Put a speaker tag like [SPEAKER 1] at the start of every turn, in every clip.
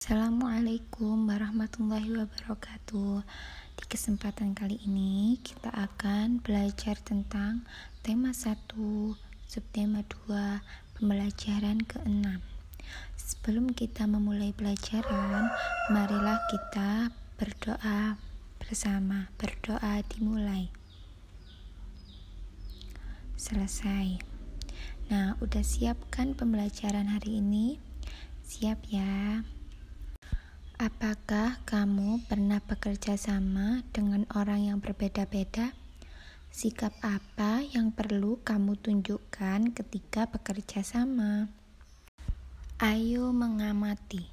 [SPEAKER 1] Assalamualaikum warahmatullahi wabarakatuh. Di kesempatan kali ini kita akan belajar tentang tema 1, subtema 2, pembelajaran ke-6. Sebelum kita memulai pelajaran, marilah kita berdoa bersama. Berdoa dimulai. Selesai. Nah, udah siap kan pembelajaran hari ini? Siap ya? Apakah kamu pernah bekerja sama dengan orang yang berbeda-beda? Sikap apa yang perlu kamu tunjukkan ketika bekerja sama? Ayo mengamati.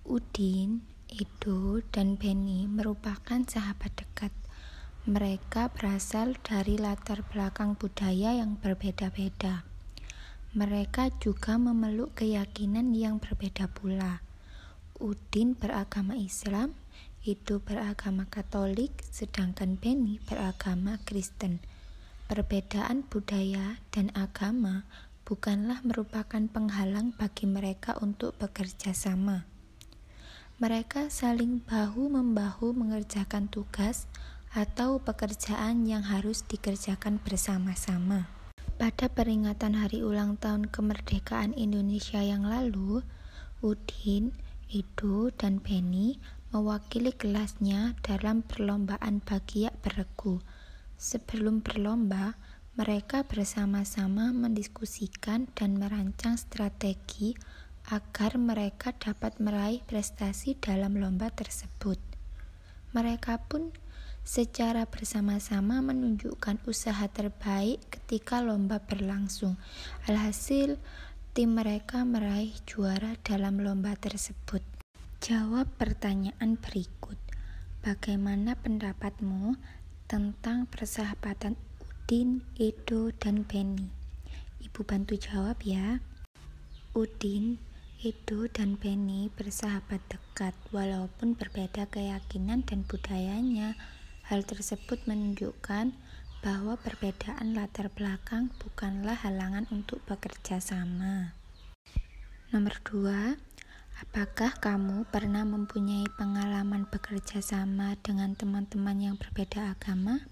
[SPEAKER 1] Udin, Edo, dan Benny merupakan sahabat dekat. Mereka berasal dari latar belakang budaya yang berbeda-beda. Mereka juga memeluk keyakinan yang berbeda pula. Udin beragama Islam, Edo beragama Katolik, sedangkan Benny beragama Kristen. Perbedaan budaya dan agama bukanlah merupakan penghalang bagi mereka untuk bekerja sama. Mereka saling bahu-membahu mengerjakan tugas atau pekerjaan yang harus dikerjakan bersama-sama. Pada peringatan hari ulang tahun kemerdekaan Indonesia yang lalu, Udin, Edo, dan Benny mewakili kelasnya dalam perlombaan bagiak beregu. Sebelum berlomba, mereka bersama-sama mendiskusikan dan merancang strategi agar mereka dapat meraih prestasi dalam lomba tersebut. Mereka pun secara bersama-sama menunjukkan usaha terbaik ketika lomba berlangsung. Alhasil, tim mereka meraih juara dalam lomba tersebut. Jawab pertanyaan berikut. Bagaimana pendapatmu tentang persahabatan Udin, Edo, dan Benny? Ibu bantu jawab ya. Udin, Edo, dan Benny bersahabat dekat walaupun berbeda keyakinan dan budayanya. Hal tersebut menunjukkan bahwa perbedaan latar belakang bukanlah halangan untuk bekerja sama. Nomor 2, apakah kamu pernah mempunyai pengalaman bekerja sama dengan teman-teman yang berbeda agama?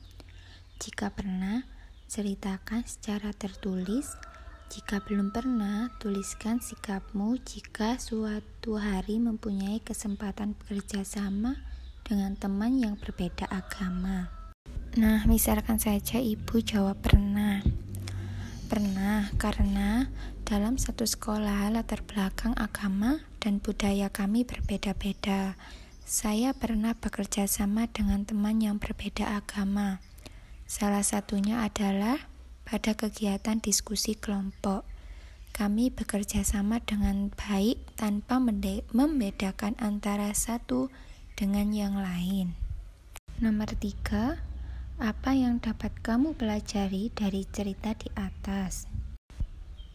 [SPEAKER 1] Jika pernah, ceritakan secara tertulis. Jika belum pernah, tuliskan sikapmu jika suatu hari mempunyai kesempatan bekerja sama dengan teman yang berbeda agama. Nah, misalkan saja ibu jawab pernah. Pernah, karena dalam satu sekolah latar belakang agama dan budaya kami berbeda-beda. Saya pernah bekerja sama dengan teman yang berbeda agama. Salah satunya adalah pada kegiatan diskusi kelompok. Kami bekerja sama dengan baik tanpa membedakan antara satu dengan yang lain. Nomor 3, apa yang dapat kamu pelajari dari cerita di atas?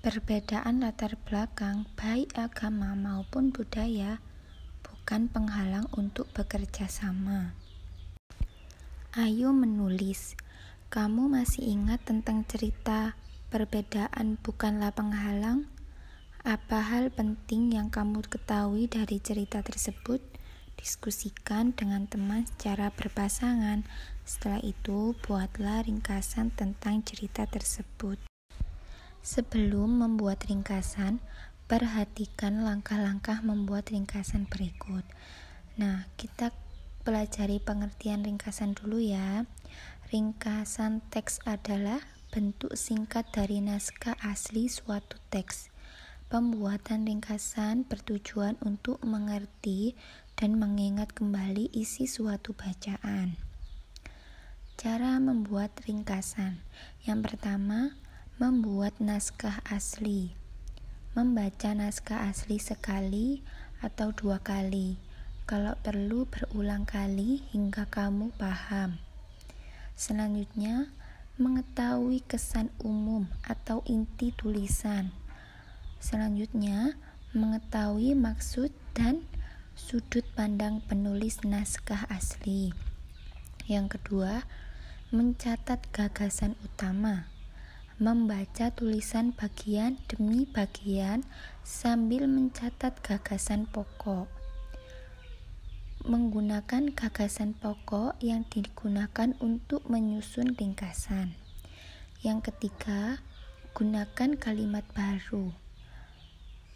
[SPEAKER 1] Perbedaan latar belakang, baik agama maupun budaya, bukan penghalang untuk bekerja sama. Ayo menulis. Kamu masih ingat tentang cerita perbedaan bukanlah penghalang? Apa hal penting yang kamu ketahui dari cerita tersebut? Diskusikan dengan teman secara berpasangan. Setelah itu, buatlah ringkasan tentang cerita tersebut. Sebelum membuat ringkasan, perhatikan langkah-langkah membuat ringkasan berikut. Nah, kita pelajari pengertian ringkasan dulu ya. Ringkasan teks adalah bentuk singkat dari naskah asli suatu teks. Pembuatan ringkasan bertujuan untuk mengerti dan mengingat kembali isi suatu bacaan. Cara membuat ringkasan. Yang pertama, membuat naskah asli. Membaca naskah asli sekali atau 2 kali. Kalau perlu berulang kali hingga kamu paham. Selanjutnya, mengetahui kesan umum atau inti tulisan. Selanjutnya, mengetahui maksud dan sudut pandang penulis naskah asli. Yang kedua, mencatat gagasan utama. membaca tulisan bagian demi bagian sambil mencatat gagasan pokok. Menggunakan gagasan pokok yang digunakan untuk menyusun ringkasan. Yang ketiga, gunakan kalimat baru.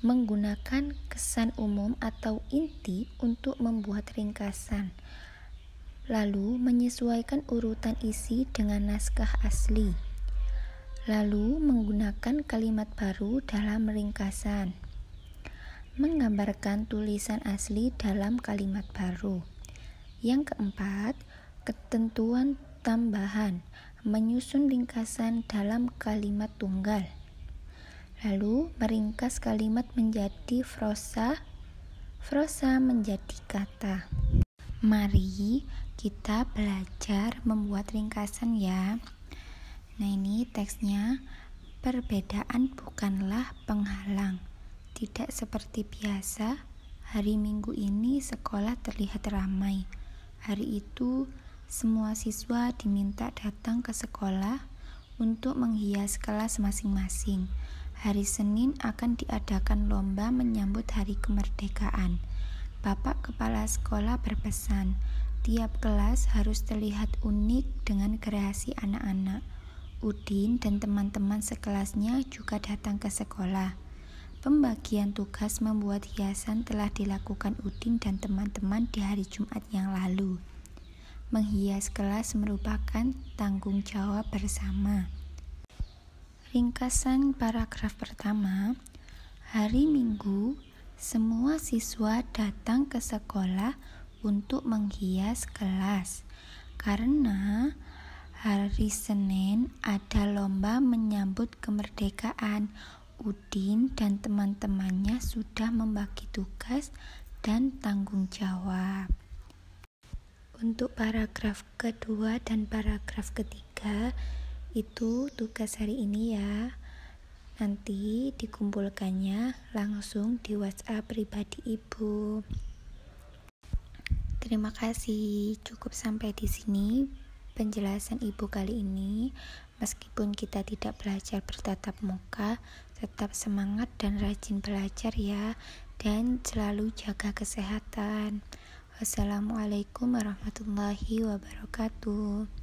[SPEAKER 1] Menggunakan kesan umum atau inti untuk membuat ringkasan. Lalu menyesuaikan urutan isi dengan naskah asli. Lalu menggunakan kalimat baru dalam ringkasan. Menggambarkan tulisan asli dalam kalimat baru. Yang keempat, ketentuan tambahan. Menyusun ringkasan dalam kalimat tunggal. Lalu meringkas kalimat menjadi prosa menjadi kata. Mari kita belajar membuat ringkasan ya. Nah, ini teksnya. Perbedaan bukanlah penghalang. Tidak seperti biasa, hari Minggu ini sekolah terlihat ramai. Hari itu, semua siswa diminta datang ke sekolah untuk menghias kelas masing-masing. Hari Senin akan diadakan lomba menyambut hari kemerdekaan. Bapak Kepala Sekolah berpesan, tiap kelas harus terlihat unik dengan kreasi anak-anak. Udin dan teman-teman sekelasnya juga datang ke sekolah. Pembagian tugas membuat hiasan telah dilakukan Udin dan teman-teman di hari Jumat yang lalu. Menghias kelas merupakan tanggung jawab bersama. Ringkasan paragraf pertama. Hari Minggu, semua siswa datang ke sekolah untuk menghias kelas. Karena hari Senin ada lomba menyambut kemerdekaan. Udin dan teman-temannya sudah membagi tugas dan tanggung jawab. Untuk paragraf kedua dan paragraf ketiga itu tugas hari ini ya. Nanti dikumpulkannya langsung di WhatsApp pribadi Ibu. Terima kasih. Cukup sampai di sini penjelasan Ibu kali ini. Meskipun kita tidak belajar bertatap muka, tetap semangat dan rajin belajar ya, dan selalu jaga kesehatan. Wassalamualaikum warahmatullahi wabarakatuh.